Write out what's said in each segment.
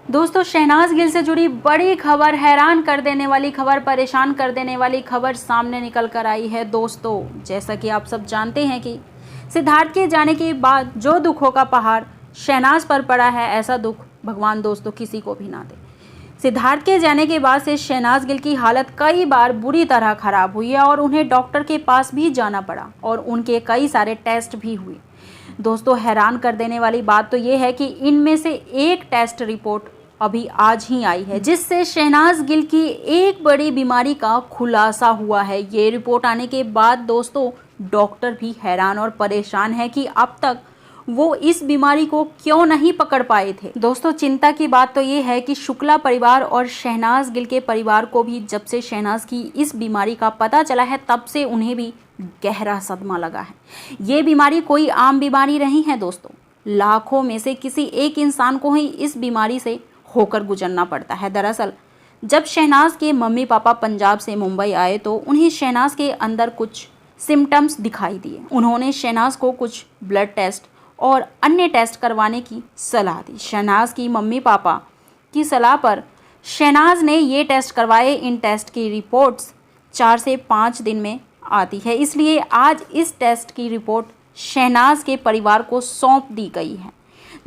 दोस्तों, शहनाज गिल से जुड़ी बड़ी खबर, हैरान कर देने वाली खबर, परेशान कर देने वाली खबर सामने निकल कर आई है। दोस्तों, जैसा कि आप सब जानते हैं कि सिद्धार्थ के जाने के बाद जो दुखों का पहाड़ शहनाज पर पड़ा है, ऐसा दुख भगवान दोस्तों किसी को भी ना दे। सिद्धार्थ के जाने के बाद से शहनाज गिल की हालत कई बार बुरी तरह खराब हुई है और उन्हें डॉक्टर के पास भी जाना पड़ा और उनके कई सारे टेस्ट भी हुए। दोस्तों, हैरान कर देने वाली बात तो ये है कि इनमें से एक टेस्ट रिपोर्ट अभी आज ही आई है, जिससे शहनाज गिल की एक बड़ी बीमारी का खुलासा हुआ है। ये रिपोर्ट आने के बाद दोस्तों डॉक्टर भी हैरान और परेशान है कि अब तक वो इस बीमारी को क्यों नहीं पकड़ पाए थे। दोस्तों, चिंता की बात तो ये है कि शुक्ला परिवार और शहनाज गिल के परिवार को भी जब से शहनाज की इस बीमारी का पता चला है, तब से उन्हें भी गहरा सदमा लगा है। ये बीमारी कोई आम बीमारी नहीं है दोस्तों, लाखों में से किसी एक इंसान को ही इस बीमारी से होकर गुजरना पड़ता है। दरअसल जब शहनाज के मम्मी पापा पंजाब से मुंबई आए तो उन्हें शहनाज के अंदर कुछ सिम्टम्स दिखाई दिए। उन्होंने शहनाज को कुछ ब्लड टेस्ट और अन्य टेस्ट करवाने की सलाह दी। शहनाज की मम्मी पापा की सलाह पर शहनाज ने ये टेस्ट करवाए। इन टेस्ट की रिपोर्ट्स 4 से 5 दिन में आती है, इसलिए आज इस टेस्ट की रिपोर्ट शहनाज के परिवार को सौंप दी गई है।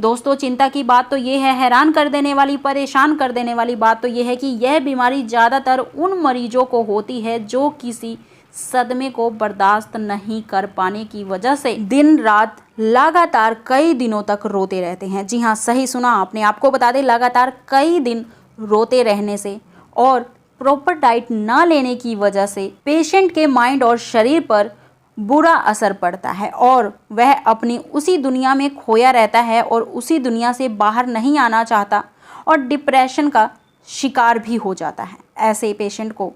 दोस्तों, चिंता की बात तो ये है, हैरान कर देने वाली, परेशान कर देने वाली बात तो ये है कि यह बीमारी ज़्यादातर उन मरीजों को होती है जो किसी सदमे को बर्दाश्त नहीं कर पाने की वजह से दिन रात लगातार कई दिनों तक रोते रहते हैं। जी हाँ, सही सुना आपने। आपको बता दें, लगातार कई दिन रोते रहने से और प्रॉपर डाइट ना लेने की वजह से पेशेंट के माइंड और शरीर पर बुरा असर पड़ता है और वह अपनी उसी दुनिया में खोया रहता है और उसी दुनिया से बाहर नहीं आना चाहता और डिप्रेशन का शिकार भी हो जाता है। ऐसे पेशेंट को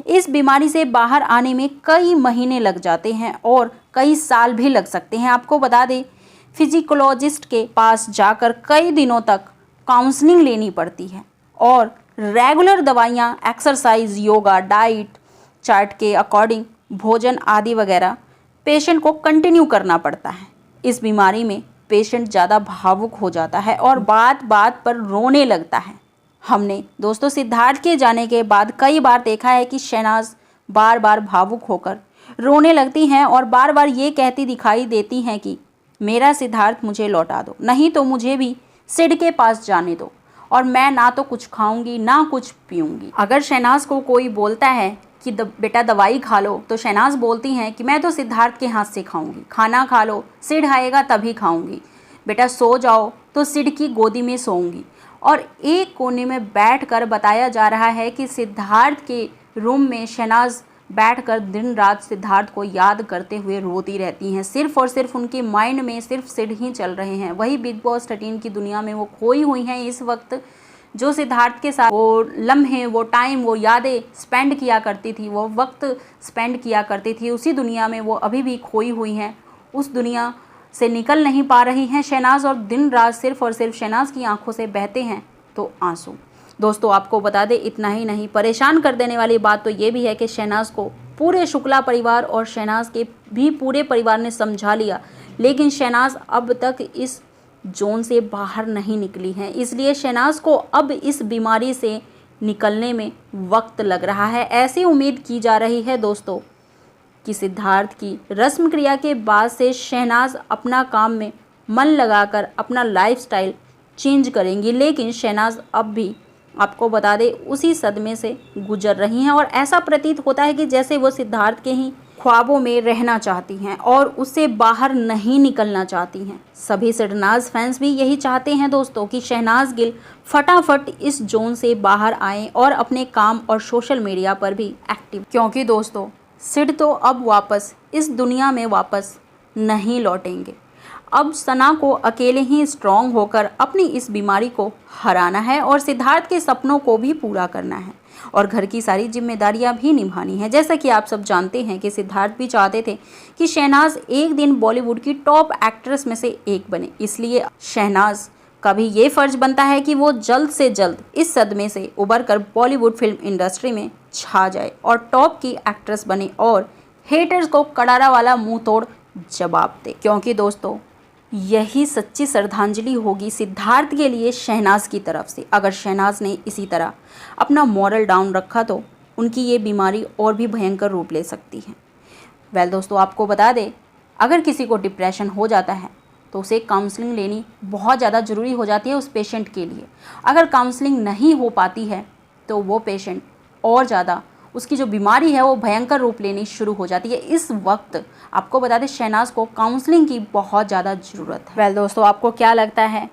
इस बीमारी से बाहर आने में कई महीने लग जाते हैं और कई साल भी लग सकते हैं। आपको बता दें, फिजिकोलॉजिस्ट के पास जाकर कई दिनों तक काउंसलिंग लेनी पड़ती है और रेगुलर दवाइयाँ, एक्सरसाइज, योगा, डाइट चार्ट के अकॉर्डिंग भोजन आदि वगैरह पेशेंट को कंटिन्यू करना पड़ता है। इस बीमारी में पेशेंट ज़्यादा भावुक हो जाता है और बात बात पर रोने लगता है। हमने दोस्तों सिद्धार्थ के जाने के बाद कई बार देखा है कि शहनाज बार बार भावुक होकर रोने लगती हैं और बार बार ये कहती दिखाई देती हैं कि मेरा सिद्धार्थ मुझे लौटा दो, नहीं तो मुझे भी सिड के पास जाने दो और मैं ना तो कुछ खाऊंगी ना कुछ पीऊंगी। अगर शहनाज को कोई बोलता है कि बेटा दवाई खा लो, तो शहनाज बोलती हैं कि मैं तो सिद्धार्थ के हाथ से खाऊंगी। खाना खा लो, सिड आएगा तभी खाऊंगी। बेटा सो जाओ, तो सिड की गोदी में सोऊंगी। और एक कोने में बैठकर बताया जा रहा है कि सिद्धार्थ के रूम में शहनाज बैठकर दिन रात सिद्धार्थ को याद करते हुए रोती रहती हैं। सिर्फ और सिर्फ उनके माइंड में सिर्फ सिड ही चल रहे हैं। वही बिग बॉस 13 की दुनिया में वो खोई हुई हैं इस वक्त। जो सिद्धार्थ के साथ वो लम्हे, वो टाइम, वो यादें स्पेंड किया करती थी, वो वक्त स्पेंड किया करती थी, उसी दुनिया में वो अभी भी खोई हुई हैं। उस दुनिया से निकल नहीं पा रही हैं शहनाज और दिन रात सिर्फ और सिर्फ शहनाज की आंखों से बहते हैं तो आंसू। दोस्तों, आपको बता दें, इतना ही नहीं, परेशान कर देने वाली बात तो ये भी है कि शहनाज को पूरे शुक्ला परिवार और शहनाज के भी पूरे परिवार ने समझा लिया, लेकिन शहनाज अब तक इस जोन से बाहर नहीं निकली हैं। इसलिए शहनाज को अब इस बीमारी से निकलने में वक्त लग रहा है। ऐसी उम्मीद की जा रही है दोस्तों कि सिद्धार्थ की रस्म क्रिया के बाद से शहनाज अपना काम में मन लगाकर अपना लाइफस्टाइल चेंज करेंगी, लेकिन शहनाज अब भी आपको बता दें उसी सदमे से गुजर रही हैं और ऐसा प्रतीत होता है कि जैसे वो सिद्धार्थ के ही ख्वाबों में रहना चाहती हैं और उससे बाहर नहीं निकलना चाहती हैं। सभी शहनाज फैंस भी यही चाहते हैं दोस्तों कि शहनाज गिल फटाफट इस जोन से बाहर आएं और अपने काम और सोशल मीडिया पर भी एक्टिव, क्योंकि दोस्तों सिड तो अब वापस इस दुनिया में वापस नहीं लौटेंगे। अब सना को अकेले ही स्ट्रॉन्ग होकर अपनी इस बीमारी को हराना है और सिद्धार्थ के सपनों को भी पूरा करना है और घर की सारी जिम्मेदारियां भी निभानी है। जैसा कि आप सब जानते हैं कि सिद्धार्थ भी चाहते थे कि शहनाज एक दिन बॉलीवुड की टॉप एक्ट्रेस में से एक बने, इसलिए शहनाज का भी ये फर्ज बनता है कि वो जल्द से जल्द इस सदमे से उबर कर बॉलीवुड फिल्म इंडस्ट्री में छा जाए और टॉप की एक्ट्रेस बने और हेटर्स को करारा वाला मुंह तोड़ जवाब दे। क्योंकि दोस्तों यही सच्ची श्रद्धांजलि होगी सिद्धार्थ के लिए शहनाज की तरफ से। अगर शहनाज ने इसी तरह अपना मॉरल डाउन रखा तो उनकी ये बीमारी और भी भयंकर रूप ले सकती है। वेल दोस्तों, आपको बता दें, अगर किसी को डिप्रेशन हो जाता है तो उसे काउंसलिंग लेनी बहुत ज़्यादा ज़रूरी हो जाती है उस पेशेंट के लिए। अगर काउंसलिंग नहीं हो पाती है तो वो पेशेंट और ज़्यादा, उसकी जो बीमारी है वो भयंकर रूप लेनी शुरू हो जाती है। इस वक्त आपको बता दें, शहनाज को काउंसलिंग की बहुत ज़्यादा ज़रूरत है। वेल दोस्तों, आपको क्या लगता है,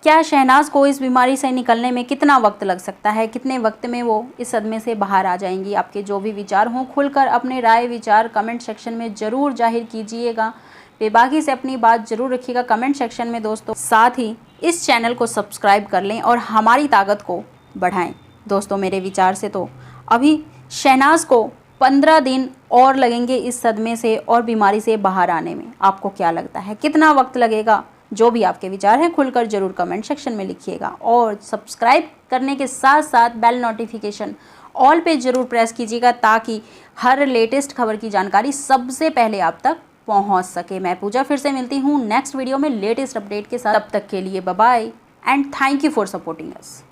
क्या शहनाज को इस बीमारी से निकलने में कितना वक्त लग सकता है? कितने वक्त में वो इस सदमे से बाहर आ जाएंगी? आपके जो भी विचार हों, खुलकर अपने राय विचार कमेंट सेक्शन में ज़रूर जाहिर कीजिएगा। बेबाकी से अपनी बात ज़रूर रखिएगा कमेंट सेक्शन में दोस्तों। साथ ही इस चैनल को सब्सक्राइब कर लें और हमारी ताकत को बढ़ाएं। दोस्तों, मेरे विचार से तो अभी शहनाज को 15 दिन और लगेंगे इस सदमे से और बीमारी से बाहर आने में। आपको क्या लगता है, कितना वक्त लगेगा? जो भी आपके विचार हैं खुलकर जरूर कमेंट सेक्शन में लिखिएगा और सब्सक्राइब करने के साथ साथ बेल नोटिफिकेशन ऑल पे ज़रूर प्रेस कीजिएगा ताकि हर लेटेस्ट खबर की जानकारी सबसे पहले आप तक पहुंच सके। मैं पूजा फिर से मिलती हूं नेक्स्ट वीडियो में लेटेस्ट अपडेट के साथ। तब तक के लिए bye bye and thank you for supporting us.